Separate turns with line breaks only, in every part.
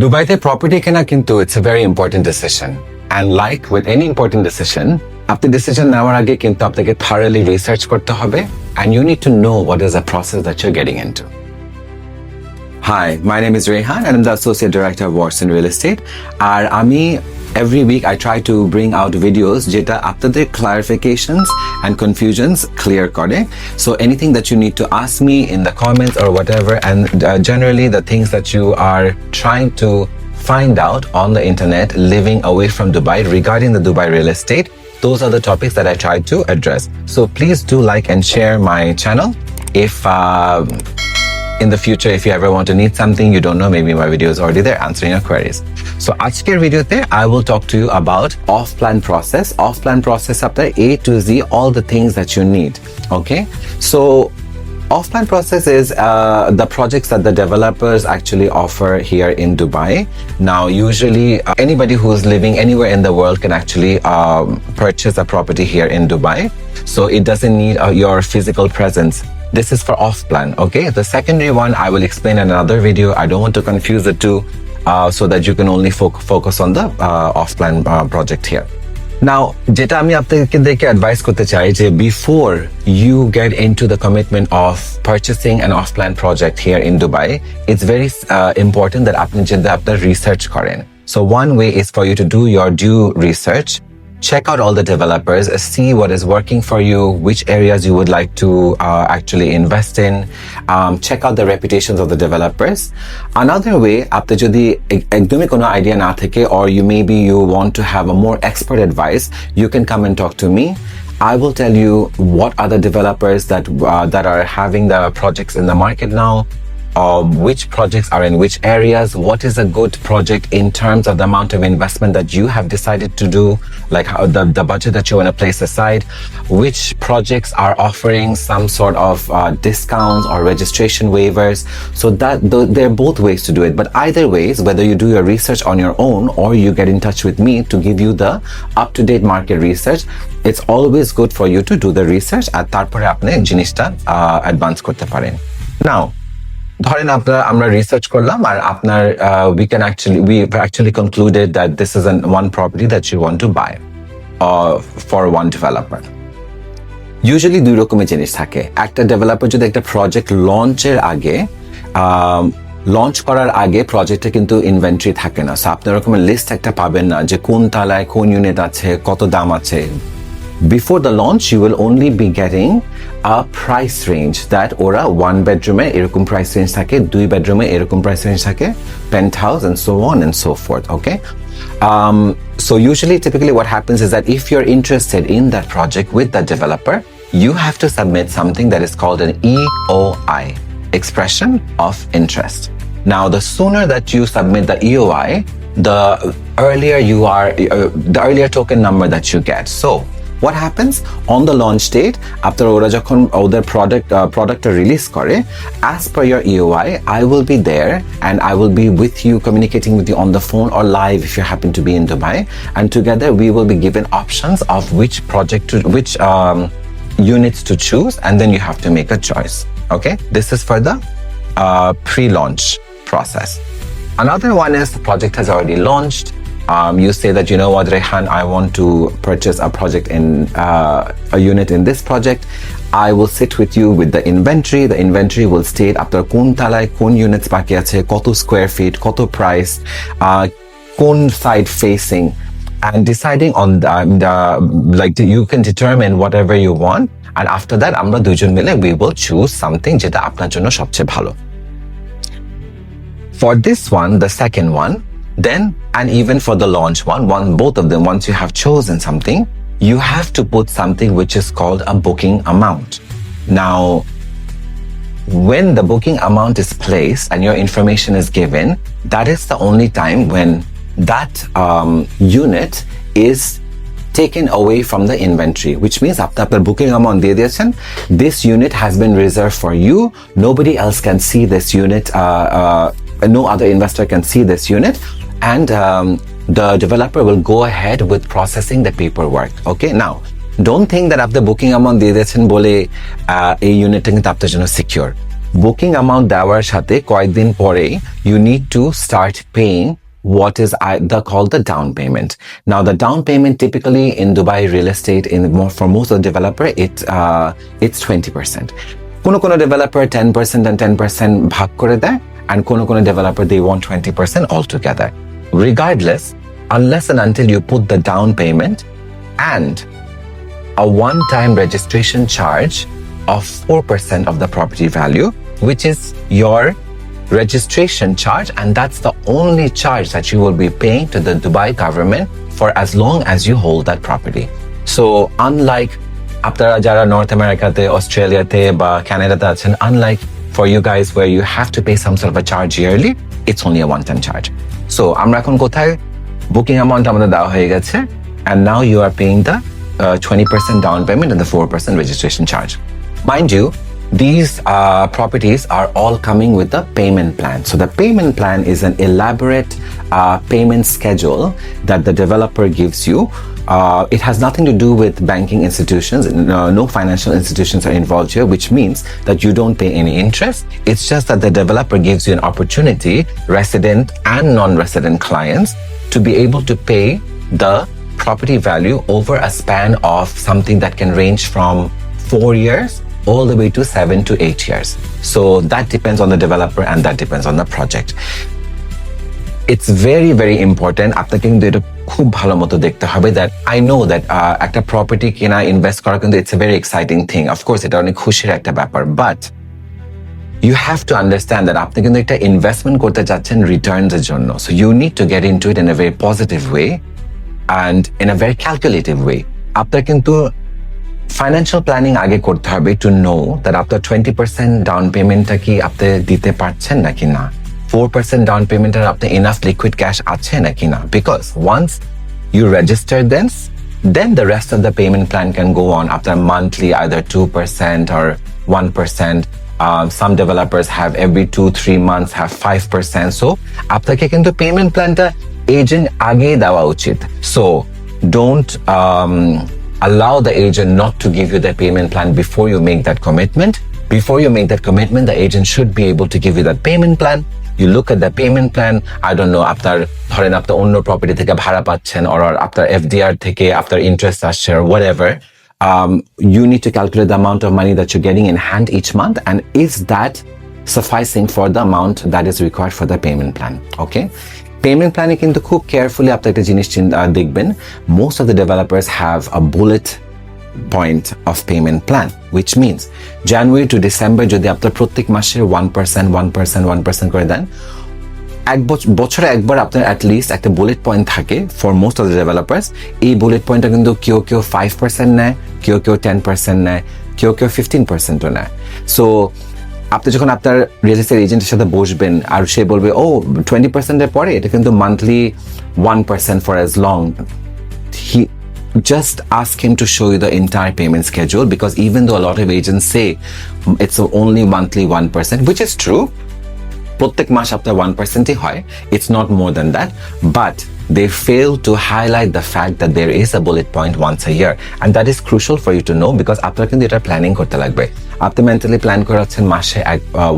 দুবাইতে প্রপার্টি কেনা কিন্তু it's a very important decision and like with any important decision আপনি ডিসিশন নেওয়ার আগে কিন্তু আপনাকে থারলি রিসার্চ করতে হবে and you need to know what is the process that you are getting into Hi, my name is Rehan and I'm the Associate Director of Watson Real Estate. আর আমি every week I try to bring out videos যেটা আপনাদের clarifications and confusions clear করে. So anything that you need to ask me in the comments or whatever, and generally the things that you are trying to find out on the internet living away from Dubai regarding the Dubai real estate, those are the topics that I try to address. So please do like and share my channel. If in the future, if you ever want to need something you don't know, maybe my video is already there answering your queries. So আজকের ভিডিওতে I will talk to you about off-plan process. Off-plan process আপনার A to Z, all the things that you need. Okay, so off-plan process is the projects that the developers actually offer here in Dubai. Now, usually anybody who is living anywhere in the world can actually purchase a property here in Dubai. So it doesn't need your physical presence. This is for off-plan, okay? The secondary one I will explain in another video. I don't want to confuse the two so that you can only focus on the off-plan project here. Now, যেটা আমি আপনাদেরকে advice করতে চাই যে before you get into the commitment of purchasing an off-plan project here in Dubai, it's very important that আপনি যদি আপনার research করেন. So one way is for you to do your due research. Check out all the developers, see what is working for you, which areas you would like to actually invest in. Check out the reputations of the developers. Another way, আপনি যদি একদমই কোনো idea না থাকে, or you want to have a more expert advice, you can come and talk to me. I will tell you what are the developers that are having the projects in the market now. Which projects are in which areas, what is a good project in terms of the amount of investment that you have decided to do, like how the budget that you want to place aside, which projects are offering some sort of discounts or registration waivers. So that there are both ways to do it, but either ways, whether you do your research on your own or you get in touch with me to give you the up-to-date market research, it's always good for you to do the research আর তারপরে আপনি জিনিসটা advance করতে পারেন. Now, ধরেন আমরা research করলাম আর আপনার we've actually concluded that this is one property that you want to buy for one developer. Usually দুই রকমের জিনিস থাকে. একটা ডেভেলপার যদি একটা প্রজেক্ট লঞ্চ করার আগে প্রজেক্টে কিন্তু ইনভেন্টরি থাকে না, সো আপনার রকমের লিস্ট একটা পাবেন না যে কোন তালায় কোন ইউনিট আছে, কত দাম আছে. Before the launch, you will only be getting a price range that ওরা 1 bedroom-এ এরকম price range থাকে, 2 bedroom-এ এরকম price range থাকে, penthouse and so on and so forth, okay? So typically what happens is that if you're interested in that project with the developer, you have to submit something that is called an EOI, expression of interest. Now, the sooner that you submit the EOI, the earlier token number that you get. So what happens on the launch date, after ওরা যখন ওদের productটা release করে, as per your EOI, I will be there and I will be with you, communicating with you on the phone or live if you happen to be in Dubai, and together we will be given options of which units to choose, and then you have to make a choice. Okay, this is for the pre-launch process. Another one is the project has already launched. You say that, you know what, Rehan, I want to purchase a project in a unit in this project. I will sit with you with the inventory. The inventory will state after কোন তালায় কোন units বাকি আছে, কত square feet, কত price, কোন side facing, and deciding on you can determine whatever you want, and after that আমরা দুজন মিলে we will choose something যেটা আপনার জন্য সবচেয়ে ভালো. For this one, the second one, then, and even for the launch both of them, once you have chosen something, you have to put something which is called a booking amount. Now, when the booking amount is placed and your information is given, that is the only time when that unit is taken away from the inventory, which means after booking amount দিয়ে দিয়েছেন, this unit has been reserved for you. Nobody else can see this unit. No other investor can see this unit, and the developer will go ahead with processing the paperwork. Okay, now don't think that after booking amount দিয়ে দিয়েছেন বলে এই ইউনিটটা কিন্তু আপনার জন্য secure. Booking amount দেওয়ার সাথে কয়েকদিন পরেই you need to start paying what is called the down payment. Now the down payment typically in Dubai real estate for most of the developer it's 20%. কোনো developer 10% and 10% ভাগ করে দেয়, and কোনো developer they want 20% altogether. Regardless, unless and until you put the down payment and a one-time registration charge of 4% of the property value, which is your registration charge, and that's the only charge that you will be paying to the Dubai government for as long as you hold that property. So unlike আপনারা যারা north আমেরিকাতে, অস্ট্রেলিয়াতে বা কানাডাতে আছেন, unlike for you guys where you have to pay some sort of a charge yearly, it's only a one-time charge. So আমরা এখন কোথায়, বুকিং অ্যামাউন্ট আমাদের দেওয়া হয়ে গেছে, and now you are paying the 20% down payment and the 4% registration charge. Mind you, these properties are all coming with a payment plan. So the payment plan is an elaborate payment schedule that the developer gives you. It has nothing to do with banking institutions. No financial institutions are involved here, which means that you don't pay any interest. It's just that the developer gives you an opportunity, resident and non-resident clients, to be able to pay the property value over a span of something that can range from 4 years all the way to 7 to 8 years. So that depends on the developer and that depends on the project. It's very, very important. আপনাকে কিন্তু এটা খুব ভালো মতো দেখতে হবে that I know that একটা property কেনা, invest করা কিন্তু it's a very exciting thing. Of course, এটা অনেক খুশির একটা ব্যাপার, but you have to understand that আপনি কিন্তু একটা investment করতে যাচ্ছেন returns এর জন্য. So you need to get into it in a very positive way and in a very calculative way. আপনার কিন্তু ফাইন্যান্সিয়াল প্ল্যানিং আগে করতে হবে to know that আপনার 20% ডাউন পেমেন্টটা কি আপনি দিতে পারছেন নাকি না, 4% ডাউন পেমেন্টের আপনার enough liquid cash আছে নাকি না, because once you register then the rest of the payment plan can go on after monthly, either 2% or 1%. Some developers have every 2-3 months have 5%. So আপনাকে কিন্তু পেমেন্ট প্ল্যানটা এজেন্ট আগে দেওয়া উচিত. So don't allow the agent not to give you the payment plan before you make that commitment. Before you make that commitment, the agent should be able to give you that payment plan. You look at the payment plan. I don't know, আপনার ধরেন আপনার অন্য property থেকে ভাড়া পাচ্ছেন, or আপনার FDR থেকে আপনার ইন্টারেস্ট আসছে, or whatever. You need to calculate the amount of money that you're getting in hand each month, and is that sufficing for the amount that is required for the payment plan? Okay. Payment plan কিন্তু খুব carefully আপনি একটা জিনিস দেখবেন. Most of the developers have a bullet point of payment plan, which means January to December যদি আপনার প্রত্যেক মাসে 1% করে দেন, বছরে একবার আপনার at least একটা বুলেট পয়েন্ট থাকে for most of the developers. এই বুলেট পয়েন্টটা কিন্তু কেউ 5% নেয়, কেউ 10% নেয়, কেউ 15%ও নেয়. So আপনি যখন আপনার রিয়েল এস্টেট এজেন্টের সাথে বসবেন আর সে বলবে 20%-এর পরে এটা কিন্তু monthly 1% for as long, just ask him to show you the entire payment schedule, because even though a lot of agents say it's only monthly 1%, which is true, প্রত্যেক মাস আপনার 1%ই হয়, it's not more than that, but they fail to highlight the fact that there is a bullet point once a year, and that is crucial for you to know, because আপনার কিন্তু এটা planning করতে লাগবে. আপনি mentally plan করে রাখছেন মাসে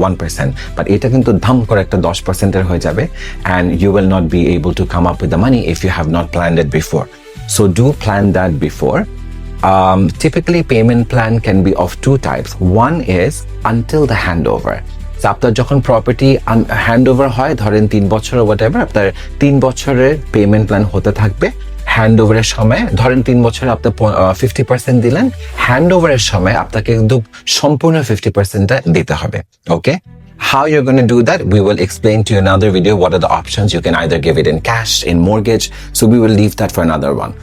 1%, but এটা কিন্তু ধাম করে একটা 10%-এর হয়ে যাবে, and you will not be able to come up with the money if you have not planned it before. So do plan that before. Typically payment plan can be of two types. One is until the handover. So আপনার যখন property handover হয়, ধরেন 3 বছর whatever, আপনার 3 বছরের payment plan হতে থাকবে. হ্যান্ডওভারের সময় ধরেন 3 বছরে আপনি 50% দিলেন, হ্যান্ডওভারের সময় আপনাকে কিন্তু সম্পূর্ণ 50%টা দিতে হবে. ওকে, how you're going to do that, we will explain to you in another video. What are the options? You can either give it in cash, in mortgage, so we will leave that for another one.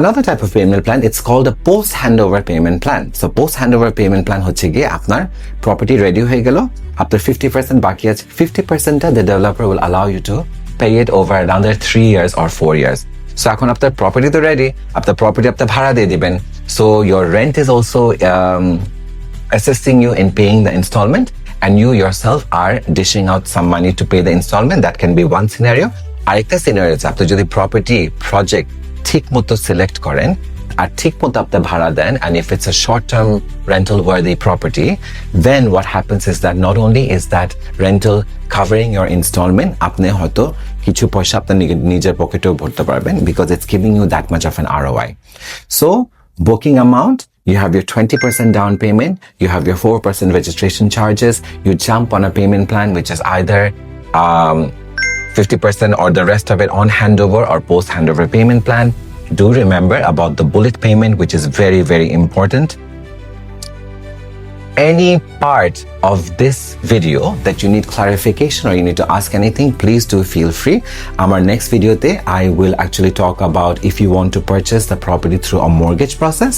Another type of payment plan, it's called a post handover payment plan. So post handover payment plan হচ্ছে গিয়ে আপনার property ready হয়ে গেল, আপনার 50% বাকি আছে, 50%টা the developer will allow you to pay it over another 3 years or 4 years. So এখন আপনার প্রপার্টি তো রেডি, আপনার প্রপার্টি আপনি ভাড়া দিয়ে দিবেন, so your rent is also assisting you in paying the installment, and you yourself are dishing out some money to pay the installment. That can be one scenario. আরেকটা scenario আছে, আপনি যদি property project ঠিক মতো select করেন, আর ঠিক মতো আপনি ভাড়া দেন, and if it's a short-term rental worthy property, then what happens is that not only is that rental covering your installment, আপনি হয়তো কিছু পয়সা আপনি নিজের পকেটেও ভরতে পারবেন, because it's giving you that much of an ROI. So booking amount, you have your 20% down payment, you have your 4% registration charges, you jump on a payment plan which is either 50% or the rest of it on handover or post handover payment plan. Do remember about the bullet payment, which is very, very important. Any part of this video that you need clarification or you need to ask anything, please do feel free. Our next video, I will actually talk about if you want to purchase the property through a mortgage process.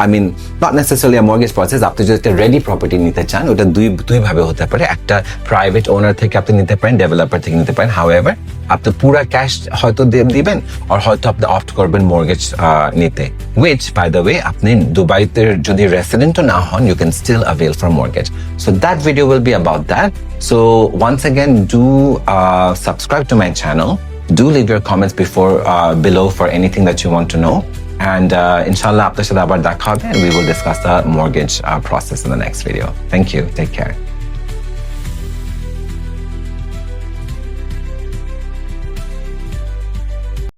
I mean, not necessarily a mortgage process. আপনি যদি একটা ready property নিতে চান, ওটা দুই ভাবে হতে পারে। একটা private owner থেকে আপনি নিতে পারেন, developer থেকে নিতে পারেন। However, আপনি পুরা ক্যাশ হয়তো দিবেন আর হয়তো আপনি অপ্ট করবেন মর্গেজ নিতে, which by the way আপনি দুবাইতে যদি রেসিডেন্টও না হন, you can still avail for mortgage. So that video will be about that. So once again, do subscribe to my channel. Do leave your comments below for anything that you want to know. And inshallah, আপনার সাথে আবার দেখা হবে and we will discuss the mortgage process in the next video. Thank you. Take care.